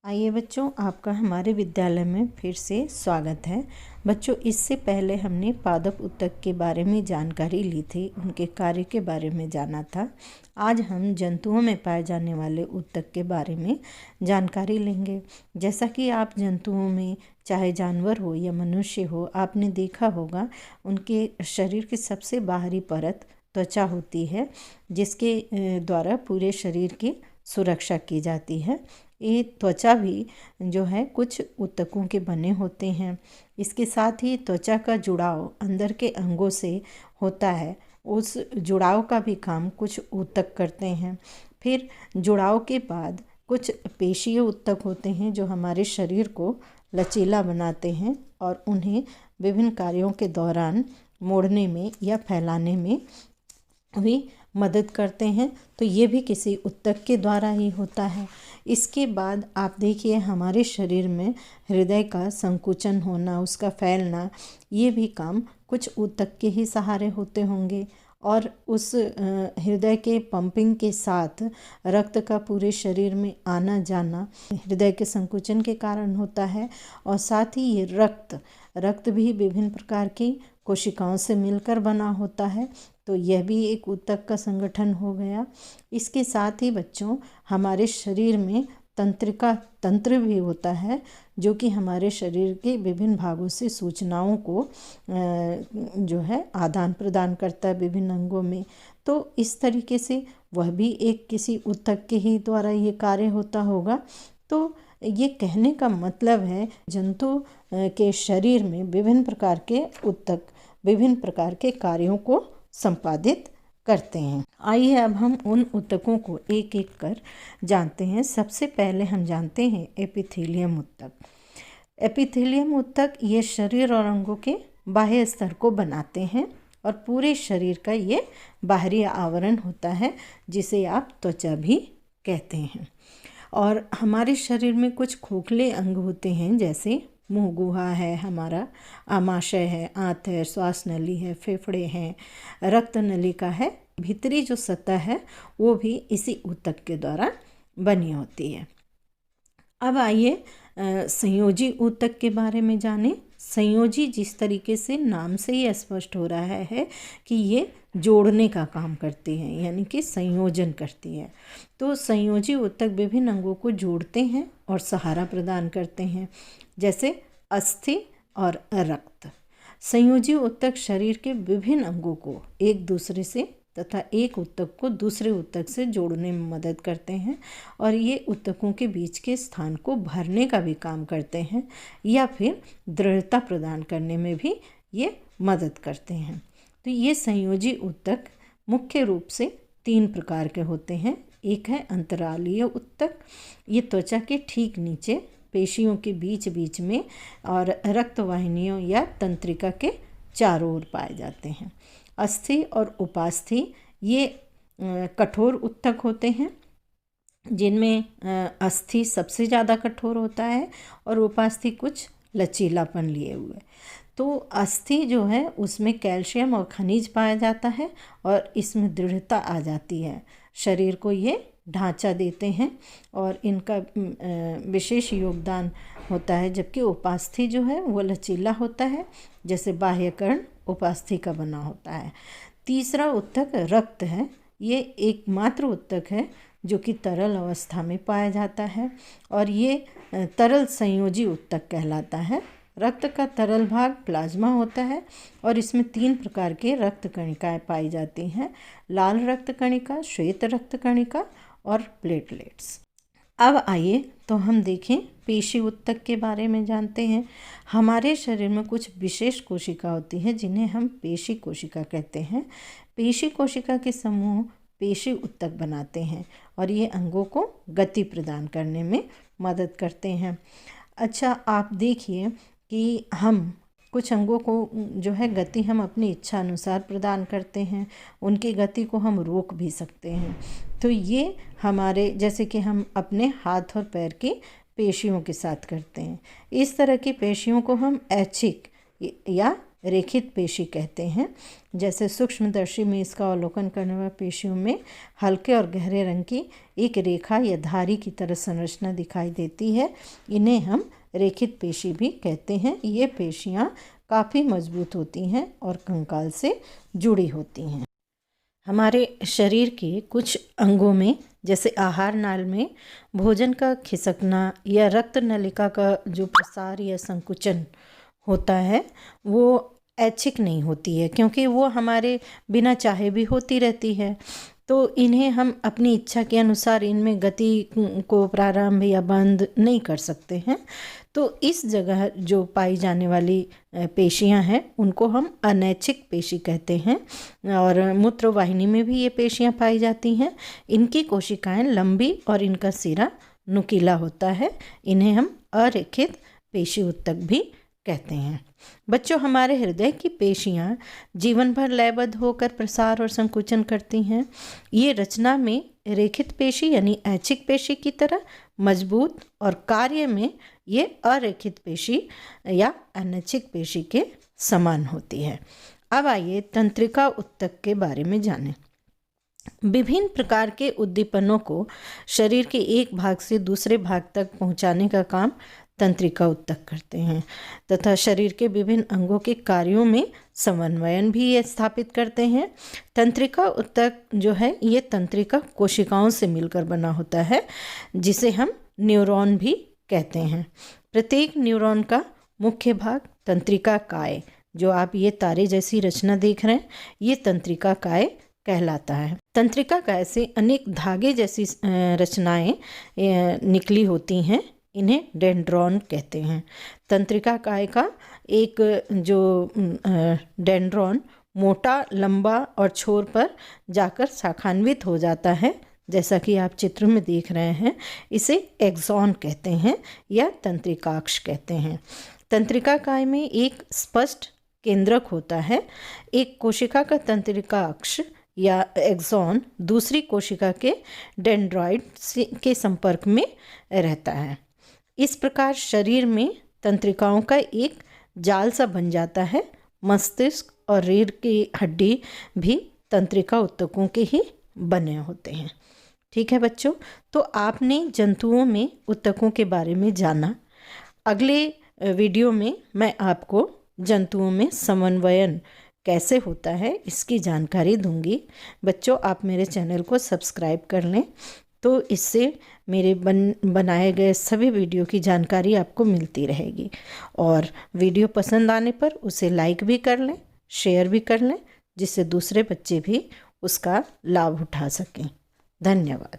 आइए बच्चों, आपका हमारे विद्यालय में फिर से स्वागत है। बच्चों, इससे पहले हमने पादप ऊतक के बारे में जानकारी ली थी, उनके कार्य के बारे में जाना था। आज हम जंतुओं में पाए जाने वाले ऊतक के बारे में जानकारी लेंगे। जैसा कि आप जंतुओं में, चाहे जानवर हो या मनुष्य हो, आपने देखा होगा उनके शरीर की सबसे बाहरी परत त्वचा होती है, जिसके द्वारा पूरे शरीर की सुरक्षा की जाती है। ये त्वचा भी जो है कुछ ऊतकों के बने होते हैं। इसके साथ ही त्वचा का जुड़ाव अंदर के अंगों से होता है, उस जुड़ाव का भी काम कुछ ऊतक करते हैं। फिर जुड़ाव के बाद कुछ पेशीय ऊतक होते हैं जो हमारे शरीर को लचीला बनाते हैं और उन्हें विभिन्न कार्यों के दौरान मोड़ने में या फैलाने में भी मदद करते हैं। तो ये भी किसी ऊतक के द्वारा ही होता है। इसके बाद आप देखिए, हमारे शरीर में हृदय का संकुचन होना, उसका फैलना, ये भी काम कुछ ऊतक के ही सहारे होते होंगे। और उस हृदय के पंपिंग के साथ रक्त का पूरे शरीर में आना जाना हृदय के संकुचन के कारण होता है। और साथ ही ये रक्त भी विभिन्न प्रकार की कोशिकाओं से मिलकर बना होता है, तो यह भी एक ऊतक का संगठन हो गया। इसके साथ ही बच्चों, हमारे शरीर में तंत्र भी होता है, जो कि हमारे शरीर के विभिन्न भागों से सूचनाओं को जो है आदान प्रदान करता है विभिन्न अंगों में। तो इस तरीके से वह भी एक किसी ऊतक के ही द्वारा ये कार्य होता होगा। तो ये कहने का मतलब है, जंतु के शरीर में विभिन्न प्रकार के ऊतक विभिन्न प्रकार के कार्यों को संपादित करते हैं। आइए अब हम उन ऊतकों को एक एक कर जानते हैं। सबसे पहले हम जानते हैं एपिथेलियम ऊतक। एपिथेलियम ऊतक ये शरीर और अंगों के बाह्य स्तर को बनाते हैं और पूरे शरीर का ये बाहरी आवरण होता है, जिसे आप त्वचा भी कहते हैं। और हमारे शरीर में कुछ खोखले अंग होते हैं, जैसे मुँह गुहा है, हमारा आमाशय है, आंत है, श्वास नली है, फेफड़े हैं, रक्त नलिका है। भीतरी जो सतह है वो भी इसी ऊतक के द्वारा बनी होती है। अब आइए संयोजी ऊतक के बारे में जानें। संयोजी जिस तरीके से नाम से ही स्पष्ट हो रहा है कि ये जोड़ने का काम करती है, यानी कि संयोजन करती है। तो संयोजी ऊतक विभिन्न अंगों को जोड़ते हैं और सहारा प्रदान करते हैं, जैसे अस्थि और रक्त। संयोजी ऊतक शरीर के विभिन्न अंगों को एक दूसरे से तथा एक ऊतक को दूसरे ऊतक से जोड़ने में मदद करते हैं, और ये ऊतकों के बीच के स्थान को भरने का भी काम करते हैं या फिर दृढ़ता प्रदान करने में भी ये मदद करते हैं। तो ये संयोजी ऊतक मुख्य रूप से 3 प्रकार के होते हैं। एक है अंतरालीय ऊतक। ये त्वचा के ठीक नीचे पेशियों के बीच बीच में और रक्तवाहिनियों या तंत्रिका के चारों ओर पाए जाते हैं। अस्थि और उपास्थि ये कठोर ऊतक होते हैं, जिनमें अस्थि सबसे ज़्यादा कठोर होता है और उपास्थि कुछ लचीलापन लिए हुए। तो अस्थि जो है उसमें कैल्शियम और खनिज पाया जाता है और इसमें दृढ़ता आ जाती है। शरीर को ये ढांचा देते हैं और इनका विशेष योगदान होता है। जबकि उपास्थि जो है वो लचीला होता है, जैसे बाह्यकर्ण उपास्थि का बना होता है। तीसरा ऊतक रक्त है। ये एकमात्र ऊतक है जो कि तरल अवस्था में पाया जाता है और ये तरल संयोजी ऊतक कहलाता है। रक्त का तरल भाग प्लाज्मा होता है और इसमें 3 प्रकार के रक्त कणिकाएँ पाई जाती हैं: लाल रक्त कणिका, श्वेत रक्त कणिका और प्लेटलेट्स। अब आइए तो हम देखें पेशी ऊतक के बारे में जानते हैं। हमारे शरीर में कुछ विशेष कोशिका होती हैं जिन्हें हम पेशी कोशिका कहते हैं। पेशी कोशिका के समूह पेशी ऊतक बनाते हैं और ये अंगों को गति प्रदान करने में मदद करते हैं। अच्छा, आप देखिए कि हम कुछ अंगों को जो है गति हम अपनी इच्छा अनुसार प्रदान करते हैं, उनकी गति को हम रोक भी सकते हैं। तो ये हमारे, जैसे कि हम अपने हाथ और पैर की पेशियों के साथ करते हैं, इस तरह की पेशियों को हम ऐच्छिक या रेखित पेशी कहते हैं। जैसे सूक्ष्मदर्शी में इसका अवलोकन करने वाले पेशियों में हल्के और गहरे रंग की एक रेखा या धारी की तरह संरचना दिखाई देती है। इन्हें हम रेखित पेशी भी कहते हैं। ये पेशियाँ काफ़ी मजबूत होती हैं और कंकाल से जुड़ी होती हैं। हमारे शरीर के कुछ अंगों में जैसे आहार नाल में भोजन का खिसकना या रक्त नलिका का जो प्रसार या संकुचन होता है वो ऐच्छिक नहीं होती है, क्योंकि वो हमारे बिना चाहे भी होती रहती है। तो इन्हें हम अपनी इच्छा के अनुसार इनमें गति को प्रारंभ या बंद नहीं कर सकते हैं। तो इस जगह जो पाई जाने वाली पेशियां हैं उनको हम अनैच्छिक पेशी कहते हैं। और मूत्रवाहिनी में भी ये पेशियां पाई जाती हैं। इनकी कोशिकाएं लंबी और इनका सिरा नुकीला होता है। इन्हें हम अरेखित पेशी ऊतक भी कहते हैं। बच्चों, हमारे हृदय की पेशियां जीवन भर लयबद्ध होकर प्रसार और संकुचन करती हैं। ये रचना में रेखित पेशी यानी ऐच्छिक पेशी की तरह मजबूत और कार्य में ये अरेखित पेशी या अनैच्छिक पेशी के समान होती है। अब आइए तंत्रिका ऊतक के बारे में जानें। विभिन्न प्रकार के उद्दीपनों को शरीर के एक भाग से दूसरे भाग तक पहुंचाने का काम तंत्रिका ऊतक करते हैं तथा शरीर के विभिन्न अंगों के कार्यों में समन्वयन भी ये स्थापित करते हैं। तंत्रिका ऊतक जो है ये तंत्रिका कोशिकाओं से मिलकर बना होता है, जिसे हम न्यूरॉन भी कहते हैं। प्रत्येक न्यूरॉन का मुख्य भाग तंत्रिका काय, जो आप ये तारे जैसी रचना देख रहे हैं, ये तंत्रिका काय कहलाता है। तंत्रिका काय से अनेक धागे जैसी रचनाएं निकली होती हैं। इन्हें डेंड्रॉन कहते हैं। तंत्रिका काय का एक जो डेंड्रॉन मोटा, लंबा और छोर पर जाकर शाखान्वित हो जाता है, जैसा कि आप चित्र में देख रहे हैं। इसे एक्सॉन कहते हैं या तंत्रिकाक्ष कहते हैं। तंत्रिका काय में एक स्पष्ट केंद्रक होता है। एक कोशिका का तंत्रिकाक्ष या एक्सॉन दूसरी कोशिका के डेंड्रॉइड के संपर्क में रहता है। इस प्रकार शरीर में तंत्रिकाओं का एक जाल सा बन जाता है। मस्तिष्क और रीढ़ की हड्डी भी तंत्रिका ऊतकों के ही बने होते हैं। ठीक है बच्चों, तो आपने जंतुओं में ऊतकों के बारे में जाना। अगले वीडियो में मैं आपको जंतुओं में समन्वयन कैसे होता है इसकी जानकारी दूंगी। बच्चों, आप मेरे चैनल को सब्सक्राइब कर लें, तो इससे मेरे बनाए गए सभी वीडियो की जानकारी आपको मिलती रहेगी। और वीडियो पसंद आने पर उसे लाइक भी कर लें, शेयर भी कर लें, जिससे दूसरे बच्चे भी उसका लाभ उठा सकें। धन्यवाद।